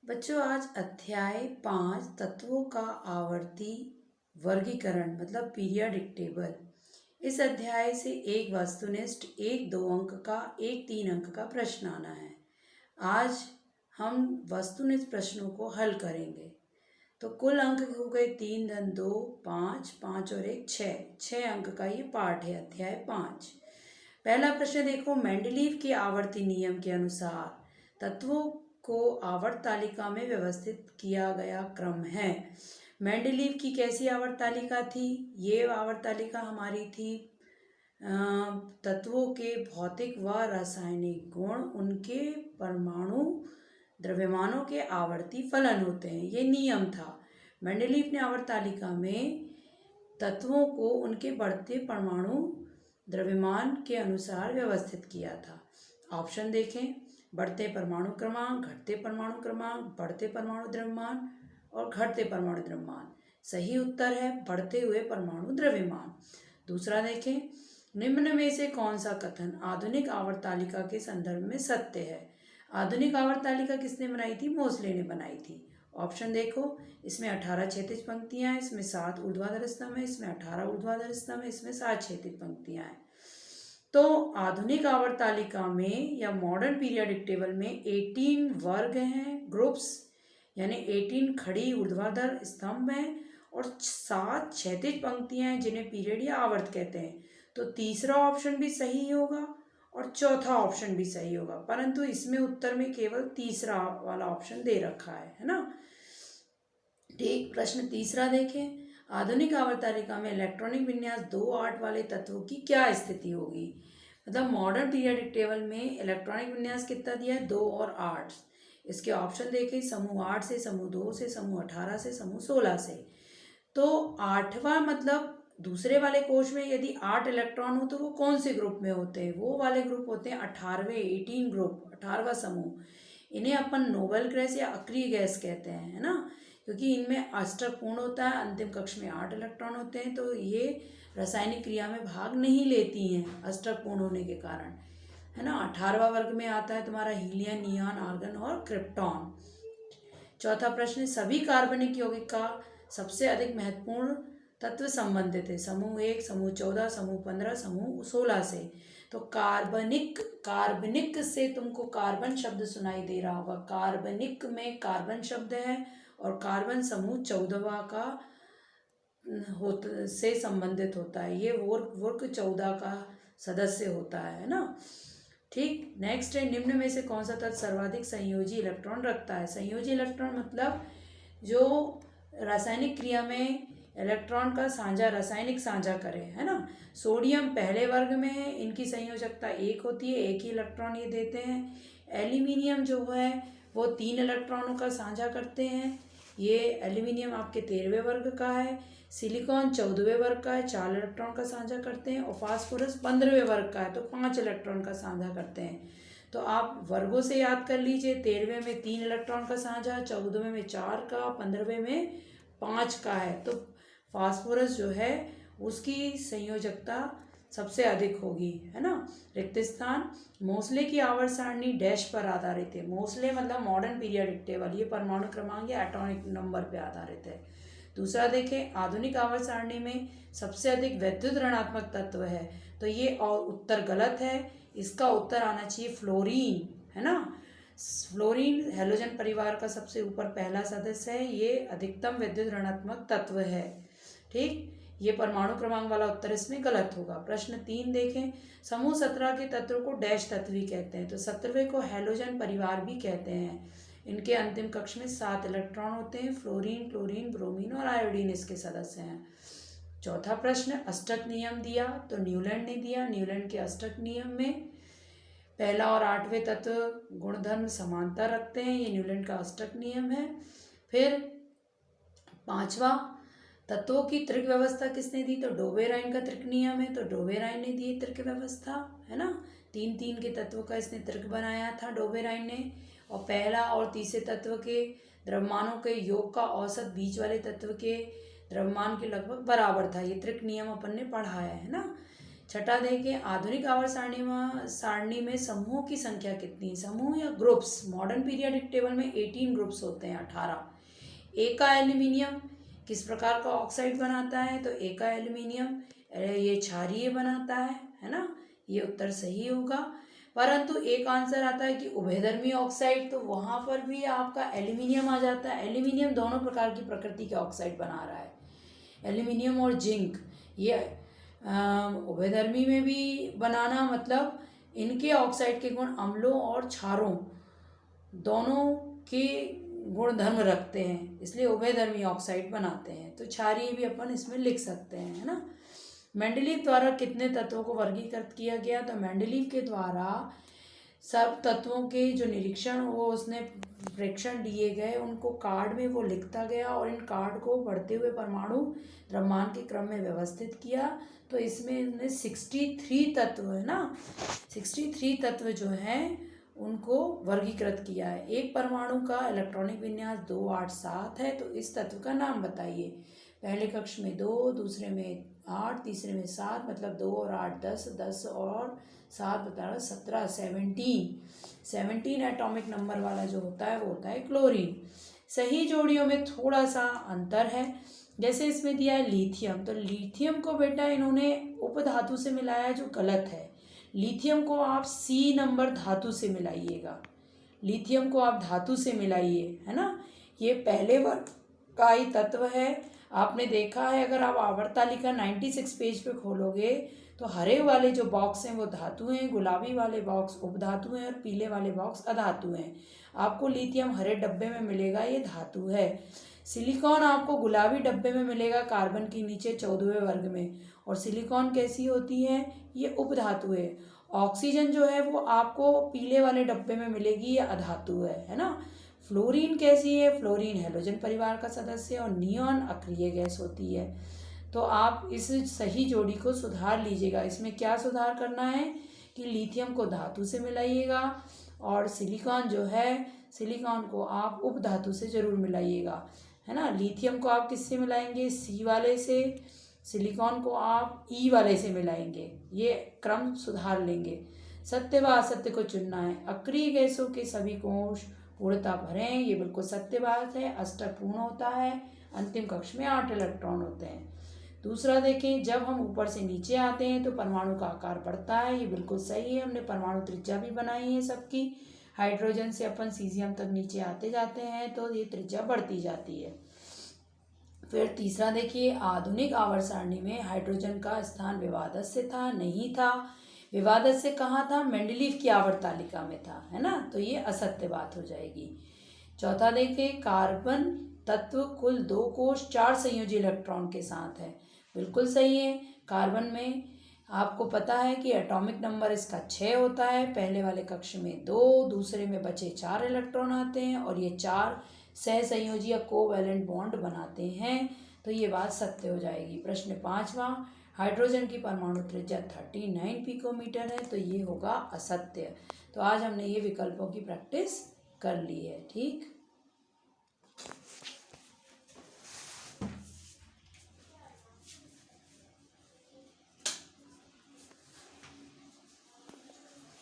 बच्चों आज अध्याय 5 तत्वों का आवर्ती वर्गीकरण मतलब पीरियाडिक टेबल। इस अध्याय से एक वस्तुनिष्ठ एक 2 अंक का एक 3 अंक का प्रश्न आना है। आज हम वस्तुनिष्ठ प्रश्नों को हल करेंगे। तो कुल अंक हो गए 3 धन 2 5 5 और 1 6 अंक का ये पाठ है अध्याय 5। पहला प्रश्न देखो, मेंडलीव के आवर्ती नियम के अनुसार तत्वों को आवर्त तालिका में व्यवस्थित किया गया क्रम है। मेंडलीव की कैसी आवर्त तालिका थी? ये आवर्त तालिका हमारी थी तत्वों के भौतिक व रासायनिक गुण उनके परमाणु द्रव्यमानों के आवर्ती फलन होते हैं, ये नियम था। मेंडलीव ने आवर्त तालिका में तत्वों को उनके बढ़ते परमाणु द्रव्यमान के अनुसार व्यवस्थित किया था। ऑप्शन देखें, बढ़ते परमाणु क्रमांक, घटते परमाणु क्रमांक, बढ़ते परमाणु द्रव्यमान और घटते परमाणु द्रव्यमान। सही उत्तर है बढ़ते हुए परमाणु द्रव्यमान। दूसरा देखें, निम्न में से कौन सा कथन आधुनिक आवर्त तालिका के संदर्भ में सत्य है? आधुनिक आवर्त तालिका किसने बनाई थी? मोसले ने बनाई थी। ऑप्शन देखो, इसमें 18 क्षैतिज पंक्तियां हैं, इसमें 7 ऊर्ध्वाधर स्तंभ है, इसमें 18 ऊर्ध्वाधर स्तंभ है, इसमें 7 क्षैतिज पंक्तियां हैं। तो आधुनिक आवर्त तालिका में या मॉडर्न पीरियोडिक टेबल में 18 वर्ग हैं, ग्रुप्स, यानी 18 खड़ी ऊर्ध्वाधर स्तंभ हैं और 7 क्षैतिज पंक्तियां हैं जिन्हें पीरियड या आवर्त कहते हैं। तो तीसरा ऑप्शन भी सही होगा और चौथा ऑप्शन भी सही होगा, परंतु इसमें उत्तर में केवल तीसरा वाला ऑप्शन दे रखा है ना। ठीक, प्रश्न तीसरा देखें, आधुनिक आवर्त तालिका में इलेक्ट्रॉनिक विन्यास 2 8 वाले तत्वों की क्या स्थिति होगी? मतलब मॉडर्न पीरियोडिक टेबल में इलेक्ट्रॉनिक विन्यास कितना दिया है? 2 और 8। इसके ऑप्शन देखें, समूह 8 से, समूह 2 से, समूह 18 से, समूह 16 से। तो 8वां मतलब दूसरे वाले कोश में यदि 8 इलेक्ट्रॉन हो तो वो कौन से ग्रुप में होते हैं? वो वाले ग्रुप होते हैं 18वें 18 ग्रुप, 18वां समूह। इन्हें अपन नोबेल गैस या अक्रिय गैस कहते हैं, है ना, क्योंकि इनमें अष्टक पूर्ण होता है, अंतिम कक्ष में 8 इलेक्ट्रॉन होते हैं, तो ये रासायनिक क्रिया में भाग नहीं लेती हैं अष्टक पूर्ण होने के कारण, है ना। 18वां वर्ग में आता है तुम्हारा हीलियम, नियॉन, आर्गन और क्रिप्टॉन। चौथा प्रश्न, सभी कार्बनिक यौगिक का सबसे अधिक महत्वपूर्ण तत्व संबंधित है? समूह 1, समूह 14, समूह 15, समूह 16 से। तो कार्बनिक से तुमको कार्बन शब्द सुनाई दे रहा होगा। कार्बनिक में कार्बन शब्द है और कार्बन समूह 14वां का से संबंधित होता है। ये वर्ग 14 का सदस्य होता है ना। ठीक, नेक्स्ट है, निम्न में से कौन सा तत्व सर्वाधिक संयोजी इलेक्ट्रॉन रखता है? संयोजी इलेक्ट्रॉन मतलब जो रासायनिक क्रिया में इलेक्ट्रॉन का साझा, रासायनिक साझा करे, है ना। सोडियम पहले वर्ग में है, इनकी संयोजकता 1 होती है, एक ही इलेक्ट्रॉन ये देते हैं। एल्यूमिनियम जो है वो 3 इलेक्ट्रॉनों का साझा करते हैं, ये एल्यूमिनियम आपके 13वें वर्ग का है। सिलिकॉन 14वें वर्ग का है, 4 इलेक्ट्रॉन का साझा करते हैं। और फास्फोरस 15वें वर्ग का है, तो 5 इलेक्ट्रॉन का साझा करते हैं। तो आप वर्गों से याद कर लीजिए, 13वें में 3 इलेक्ट्रॉन का साझा, 14वें में 4 का, 15वें में 5 का है। तो फास्फोरस जो है उसकी संयोजकता सबसे अधिक होगी, है ना। रिक्त स्थान, मोसले की आवर्त सारणी डैश पर आधारित है। मोसले मतलब मॉडर्न पीरियोडिक टेबल, ये परमाणु क्रमांक या एटॉमिक नंबर पे आधारित है। दूसरा देखें, आधुनिक आवर्त सारणी में सबसे अधिक वैद्युत ऋणात्मक तत्व है, तो ये और उत्तर गलत है। इसका उत्तर आना चाहिए फ्लोरीन, है ना। फ्लोरीन हैलोजन परिवार का सबसे ऊपर पहला सदस्य है, ये अधिकतम वैद्युत ऋणात्मक तत्व है। ठीक, ये परमाणु क्रमांक वाला उत्तर इसमें गलत होगा। प्रश्न 3 देखें, समूह 17 के तत्व को डैश तत्व भी कहते हैं? तो 17वें को हैलोजन परिवार भी कहते हैं। इनके अंतिम कक्ष में 7 इलेक्ट्रॉन होते हैं। फ्लोरीन, क्लोरीन, ब्रोमीन और आयोडीन इसके सदस्य हैं। चौथा प्रश्न, अष्टक नियम दिया, तो न्यूलैंड ने दिया। न्यूलैंड के अष्टक नियम में पहला और 8वें तत्व गुणधर्म समानता रखते हैं, ये न्यूलैंड का अष्टक नियम है। फिर 5वां, तत्वों की त्रिक व्यवस्था किसने दी? तो डोबेराइन का त्रिक नियम है, तो डोबेराइन ने दी त्रिक व्यवस्था, है ना। 3 के तत्वों का इसने त्रिक बनाया था डोबेराइन ने। और पहला और तीसरे तत्व के द्रव्यमानों के योग का औसत बीच वाले तत्व के द्रव्यमान के लगभग बराबर था। ये त्रिक नियम अपन ने पढ़ा है ना। छठा देखें, आधुनिक आवर्त सारणी में समूहों की संख्या कितनी? समूह या ग्रुप्स, मॉडर्न पीरियोडिक टेबल में 18 ग्रुप्स होते हैं, 18। एका एल्यूमिनियम किस प्रकार का ऑक्साइड बनाता है? तो एका एल्यूमिनियम ये क्षारीय बनाता है ना, ये उत्तर सही होगा। परंतु एक आंसर आता है कि उभयधर्मी ऑक्साइड, तो वहाँ पर भी आपका एल्यूमिनियम आ जाता है। एल्यूमिनियम दोनों प्रकार की प्रकृति के ऑक्साइड बना रहा है, एल्यूमिनियम और जिंक। ये उभयधर्मी में भी बनाना, मतलब इनके ऑक्साइड के गुण अम्लों और क्षारों दोनों के गुण धर्म रखते हैं, इसलिए उभयधर्मी ऑक्साइड बनाते हैं। तो क्षारीय भी अपन इसमें लिख सकते हैं, है ना। मेंडलीव द्वारा कितने तत्वों को वर्गीकृत किया गया? तो मेंडलीव के द्वारा सब तत्वों के जो निरीक्षण वो उसने प्रेक्षण दिए गए, उनको कार्ड में वो लिखता गया और इन कार्ड को बढ़ते हुए परमाणु द्रव्यमान के क्रम में व्यवस्थित किया। तो इसमें इन्हें 63 तत्व है ना, 63 तत्व जो हैं उनको वर्गीकृत किया है। एक परमाणु का इलेक्ट्रॉनिक विन्यास 2, 8, 7 है, तो इस तत्व का नाम बताइए। पहले कक्ष में 2, दूसरे में 8, तीसरे में 7, मतलब 2 और 8 10, 10 और 7 बता रहा 17, 17 एटॉमिक नंबर वाला जो होता है वो होता है क्लोरीन। सही जोड़ियों में थोड़ा सा अंतर है, जैसे इसमें दिया है लिथियम, तो लिथियम को बेटा इन्होंने उपधातु से मिलाया जो गलत है। लिथियम को आप सी नंबर धातु से मिलाइएगा, लिथियम को आप धातु से मिलाइए, है ना। ये पहले वर्ग का ही तत्व है। आपने देखा है, अगर आप आवर्त तालिका 96 पेज पे खोलोगे तो हरे वाले जो बॉक्स हैं वो धातु हैं, गुलाबी वाले बॉक्स उपधातु हैं और पीले वाले बॉक्स अधातु हैं। आपको लिथियम हरे डब्बे में मिलेगा, ये धातु है। सिलिकॉन आपको गुलाबी डब्बे में मिलेगा, कार्बन के नीचे 14वें वर्ग में। और सिलिकॉन कैसी होती है? ये उपधातु है। ऑक्सीजन जो है वो आपको पीले वाले डब्बे में मिलेगी, ये अधातु है ना। फ्लोरीन कैसी है? फ्लोरीन हैलोजन परिवार का सदस्य और नियॉन अक्रिय गैस होती है। तो आप इस सही जोड़ी को सुधार लीजिएगा। इसमें क्या सुधार करना है कि लिथियम को धातु से मिलाइएगा और सिलिकॉन जो है, सिलिकॉन को आप उपधातु से जरूर मिलाइएगा, है ना। लिथियम को आप किससे मिलाएंगे? सी वाले से। सिलिकॉन को आप ई वाले से मिलाएंगे। ये क्रम सुधार लेंगे। सत्य व असत्य को चुनना है। अक्रिय गैसों के सभी कोश पूर्णता भरें, ये बिल्कुल सत्य बात है। अष्टक पूर्ण होता है, अंतिम कक्ष में 8 इलेक्ट्रॉन होते हैं। दूसरा देखें, जब हम ऊपर से नीचे आते हैं तो परमाणु का आकार बढ़ता है, ये बिल्कुल सही है। हमने परमाणु त्रिज्या भी बनाई है सबकी। हाइड्रोजन से अपन सीजियम तक नीचे आते जाते हैं तो ये त्रिज्या बढ़ती जाती है। फिर तीसरा देखिए, आधुनिक आवर्त सारणी में हाइड्रोजन का स्थान विवादत से था, नहीं था। विवादत से कहाँ था? मेंडलीव की आवर्त तालिका में था, है ना, तो ये असत्य बात हो जाएगी। चौथा देखिए, कार्बन तत्व कुल 2 कोश 4 संयोजी इलेक्ट्रॉन के साथ है, बिल्कुल सही है। कार्बन में आपको पता है कि एटॉमिक नंबर इसका 6 होता है। पहले वाले कक्ष में 2, दूसरे में बचे 4 इलेक्ट्रॉन आते हैं और ये 4 सहसंयोजी या कोवैलेंट बॉन्ड बनाते हैं, तो ये बात सत्य हो जाएगी। प्रश्न 5वां, हाइड्रोजन की परमाणु त्रिज्या 39 पिकोमीटर है, तो ये होगा असत्य। तो आज हमने ये विकल्पों की प्रैक्टिस कर ली है, ठीक।